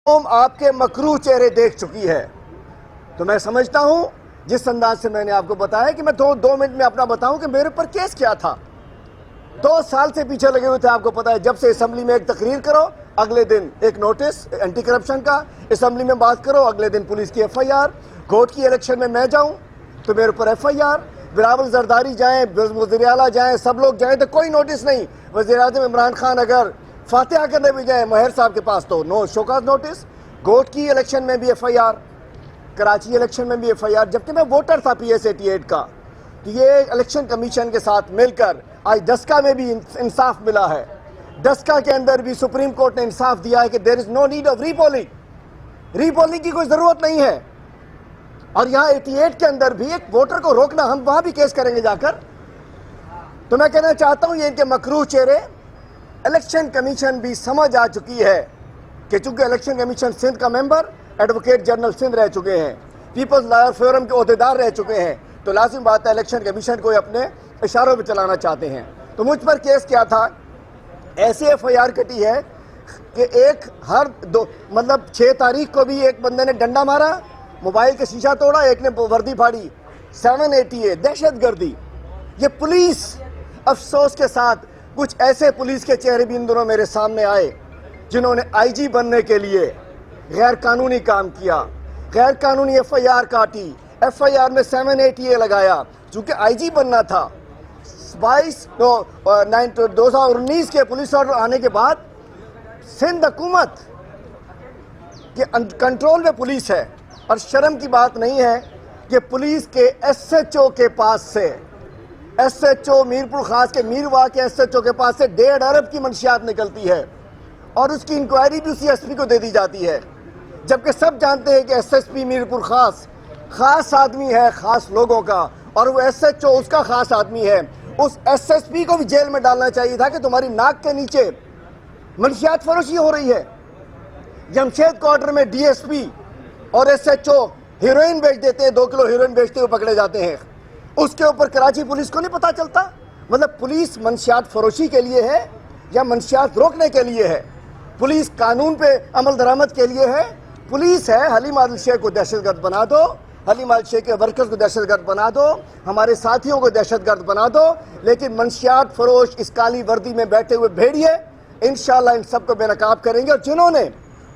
قوم آپ کے مکروہ چہرے دیکھ چکی ہے۔ تو میں سمجھتا ہوں جس انداز سے میں نے آپ کو بتایا کہ میں دو منٹ میں اپنا بتاؤں کہ میرے پر کیس کیا تھا۔ 2 سال سے پیچھے لگے ہوئے تھے، آپ کو پتا ہے، جب سے اسمبلی میں ایک تقریر کرو اگلے دن ایک نوٹس اینٹی کرپشن کا، اسمبلی میں بات کرو اگلے دن پولیس کی ایف آئی آر، گھوٹ کی الیکشن میں جاؤں تو میرے اوپر F I R, Bilawal Zardari جائیں، وزیر اعلیٰ جائیں، سب لوگ جائیں تو کوئی نوٹس نہیں، وزیر اعظم عمران خان اگر فاتحہ کرنے بھی جائیں مہر صاحب کے پاس تو نو شوکاز نوٹس، گھوٹ کی الیکشن میں بھی F I R, Karachi election میں بھی ایف آئی آر، جبکہ میں ووٹر تھا پی ایس 88 کا۔ تو یہ الیکشن کمیشن کے ساتھ مل کر آج ڈسکا میں بھی انصاف ملا ہے، ڈسکا کے اندر بھی سپریم کورٹ نے انصاف دیا ہے کہ there is no need of re polling کی کوئی ضرورت نہیں ہے۔ اور یہاں 88 کے اندر بھی ایک ووٹر کو روکنا، ہم وہاں بھی کیس کریں گے جا کر۔ تو میں کہنا چاہتا ہوں یہ ان کے مکروہ چہرے، الیکشن کمیشن بھی سمجھ آ چکی ہے کہ چونکہ الیکشن کمیشن سندھ کا ممبر ایڈوکیٹ جنرل سندھ رہ چکے ہیں، پیپلز لائر فورم کے عہدیدار رہ چکے ہیں، تو لازم بات ہے الیکشن کمیشن کو اپنے اشاروں پہ چلانا چاہتے ہیں۔ تو مجھ پر کیس کیا تھا، ایسی ایف آئی آر کٹی ہے کہ مطلب 6 تاریخ کو بھی ایک بندے نے ڈنڈا مارا، موبائل کا شیشہ توڑا، ایک نے وردی پھاڑی، 780 دہشت گردی۔ یہ پولیس، افسوس کے ساتھ کچھ ایسے پولیس کے چہرے بھی ان دنوں میرے سامنے آئے جنہوں نے آئی جی بننے کے لیے غیر قانونی کام کیا، غیر قانونی ایف آئی آر کاٹی، ایف آئی آر میں 780 لگایا، چونکہ آئی جی بننا تھا۔ 2019 کے پولیس آرڈر آنے کے بعد سندھ حکومت کے کنٹرول میں پولیس ہے، اور شرم کی بات نہیں ہے کہ پولیس کے ایس ایچ او کے پاس سے، ایس ایچ او میرپور خاص کے میرواہ کے ایس ایچ او کے پاس سے 1.5 ارب کی منشیات نکلتی ہے، اور اس کی انکوائری بھی اسی ایس پی کو دے دی جاتی ہے، جبکہ سب جانتے ہیں کہ ایس ایس پی میرپور خاص آدمی ہے خاص لوگوں کا، اور وہ ایس ایچ او اس کا خاص آدمی ہے۔ اس ایس ایس پی کو بھی جیل میں ڈالنا چاہیے تھا کہ تمہاری ناک کے نیچے منشیات فروشی ہو رہی ہے۔ جمشید کوارٹر میں ڈی ایس پی اور ایس ایچ او ہیروئن بیچ دیتے ہیں، 2 کلو ہیروئن بیچتے ہوئے پکڑے جاتے ہیں، اس کے اوپر کراچی پولیس کو نہیں پتا چلتا؟ مطلب پولیس منشیات فروشی کے لیے ہے یا منشیات روکنے کے لیے ہے؟ پولیس قانون پہ عمل درآمد کے لیے ہے؟ پولیس ہے حلیم عادل شیخ کو دہشت گرد بنا دو، حلیم عادل شیخ کے ورکرز کو دہشت گرد بنا دو، ہمارے ساتھیوں کو دہشت گرد بنا دو، لیکن منشیات فروش اس کالی وردی میں بیٹھے ہوئے بھیڑیے انشاءاللہ ان سب کو بے نقاب کریں گے۔ اور جنہوں نے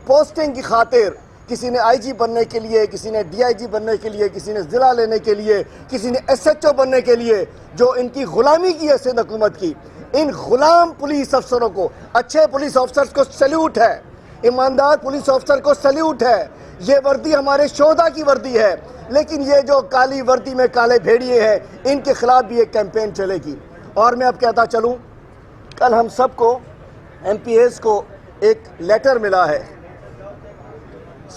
پوسٹنگ کی خاطر، کسی نے آئی جی بننے کے لیے، کسی نے ڈی آئی جی بننے کے لیے، کسی نے ضلع لینے کے لیے، کسی نے ایس ایچ او بننے کے لیے، جو ان کی غلامی کی ہے سندھ حکومت کی، ان غلام پولیس افسروں کو، اچھے پولیس افسرز کو سیلیوٹ ہے، ایماندار پولیس افسر کو سیلیوٹ ہے، یہ وردی ہمارے شہداء کی وردی ہے، لیکن یہ جو کالی وردی میں کالے بھیڑیے ہیں ان کے خلاف بھی ایک کیمپین چلے گی۔ اور میں اب کہتا چلوں، کل ہم سب کو ایم پی ایز کو ایک لیٹر ملا ہے،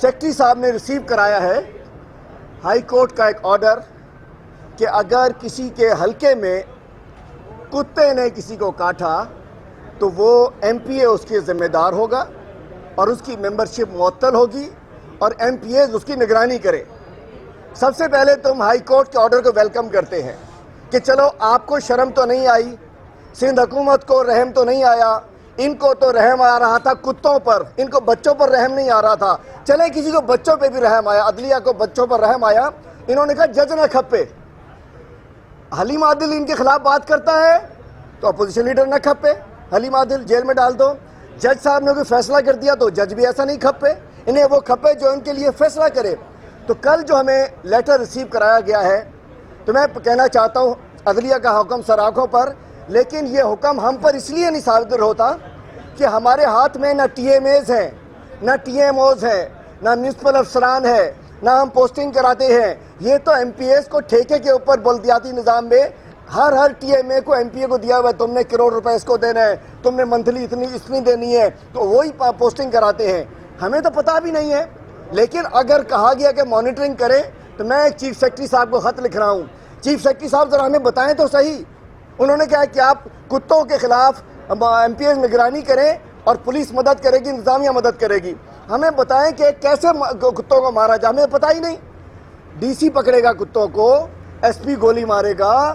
سیکٹری صاحب نے ریسیو کرایا ہے ہائی کورٹ کا ایک آرڈر کہ اگر کسی کے حلقے میں کتے نے کسی کو کاٹا تو وہ ایم پی اے اس کے ذمہ دار ہوگا اور اس کی ممبرشپ معطل ہوگی اور ایم پی ایز اس کی نگرانی کرے۔ سب سے پہلے تو ہم ہائی کورٹ کے آرڈر کو ویلکم کرتے ہیں کہ چلو آپ کو شرم تو نہیں آئی، سندھ حکومت کو رحم تو نہیں آیا، ان کو تو رحم آ رہا تھا کتوں پر، ان کو بچوں پر رحم نہیں آ رہا تھا، چلے کسی کو بچوں پہ بھی رحم آیا، عدلیہ کو بچوں پر رحم آیا، انہوں نے کہا جج نہ کھپے۔ حلیم عادل ان کے خلاف بات کرتا ہے تو اپوزیشن لیڈر نہ کھپے، حلیم عادل جیل میں ڈال دو، جج صاحب نے کوئی فیصلہ کر دیا تو جج بھی ایسا نہیں کھپے، انہیں وہ کھپے جو ان کے لیے فیصلہ کرے۔ تو کل جو ہمیں لیٹر ریسیو کرایا گیا ہے تو میں کہنا چاہتا ہوں عدلیہ کا حکم سر آنکھوں پر، لیکن یہ حکم ہم پر اس لیے نہیں صادر ہوتا کہ ہمارے ہاتھ میں نہ ٹی ایم ایز ہیں، نہ ٹی ایم اوز ہیں، نہ میونسپل افسران ہیں، نہ ہم پوسٹنگ کراتے ہیں۔ یہ تو ایم پی ایز کو ٹھیکے کے اوپر بلدیاتی نظام میں ہر ٹی ایم اے کو ایم پی اے کو دیا ہوا ہے، تم نے کروڑ روپے اس کو دینا ہے، تم نے منتھلی اتنی دینی ہے، تو وہی پوسٹنگ کراتے ہیں۔ ہمیں تو پتہ بھی نہیں ہے، لیکن اگر کہا گیا کہ مانیٹرنگ کریں تو میں چیف سیکرٹری صاحب کو خط لکھ رہا ہوں، چیف سیکرٹری صاحب ذرا ہمیں بتائیں تو صحیح، انہوں نے کہا کہ آپ کتوں کے خلاف ایم پی ایز نگرانی کریں اور پولیس مدد کرے گی، انتظامیہ مدد کرے گی، ہمیں بتائیں کہ کیسے کتوں کو مارا جائے، ہمیں پتہ ہی نہیں۔ ڈی سی پکڑے گا کتوں کو، ایس پی گولی مارے گا،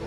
2